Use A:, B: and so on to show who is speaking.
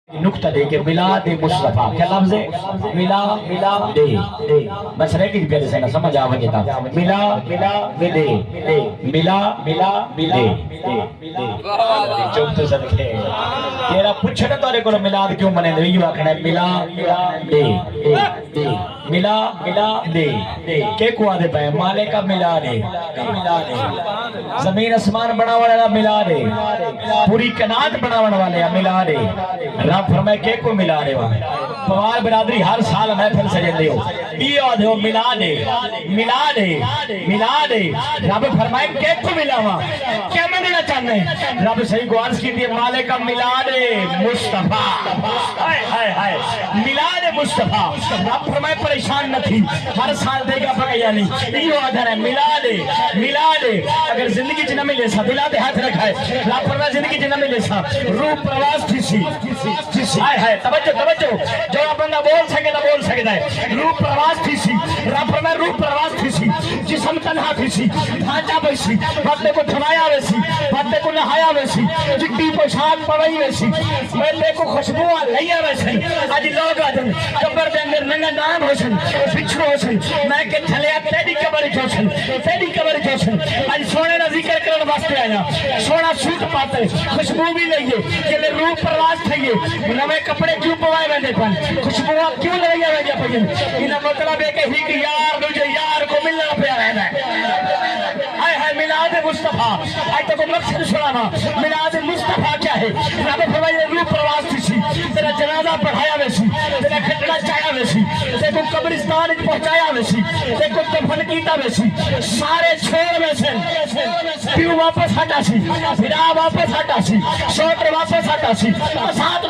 A: نقطہ دے کے ملاد مصطفیٰ کیا لفظ ہے؟ ملا دے بس رہ کی پیارے سے نہ سمجھ آوے گی تا ملا دے ملا دے چوب تو صدقے تیرا پوچھنا تو کو ملاد کیوں منے دے یہ آکھنا ہے ملا دے ملا دے کہ کو آدھے پائے مالے کا ملا دے زمین اسمان بڑا والا ملا دے پوری کنات بڑا والے ملا دے رب فرمائے کہ کو ملا دے وہاں پوار برادری ہر سال محفل سجن دے ہو یہ آدھے ہو ملا دے رب فرمائے کہ کو ملا وہاں کیا مننا چاہنے رب صحیح کو عرض کی دیئے مالے کا ملا دے مصطفیٰ ملا دے مصطفیٰ رب فرمائے پریشان نہ تھی ہر سال دے گا پکیا نہیں یہ آدھر ہے ملا دے اگر زندگی جنہ ملے سا دلا دے ہاتھ رکھائے رب فرمائے زندگی جنہ ملے سا روح پرواز تھی سی توجہ جو بندہ بول سکتا ہے روح پرواز تھی سی رب فرمائے روح پرواز تھی سی جسم تنہا تھی سی بھانچا بیسی باتیں کو تھمایا ویسی باتیں کو نہایا ویسی جگی پوشاک پڑھائی ویسی میلے کو خوشبوہ لیا ویسی آج لوگ آجن قبر دے اندر ننگا نام ہوشن بچھو ہوشن میں کہ تھلیا تیری قبر جوشن آج سونے نہ ذکر کرن واسطے آیا سونا سوٹ پاتے خوشبو بھی لئیے کہ لے روح پرواز تھئیے نوے کپڑے کیوں پوائے ویندے پن خوشبوہ کیوں لئیے ویندے پن انہا مطلب ہے کہ ہی کہ یار دوجہ یار کو ملنا پیا رہنا ہے ملاد مصطفیٰ آج تک مقصد سنانا ملاد مصطفیٰ کیا ہے رب فرمائے روح پرواز تھی سی تیرا جنازہ پڑھایا ویسی تیرا کھٹنا چاہیا ویسی تے کو قبرستان پہنچایا ویسی تے کو دفن کیتا ویسی سارے چھوڑ ویسے پیو واپس ہٹا سی بھرا واپس ہٹا سی شوتر واپس ہٹا سی ساتھ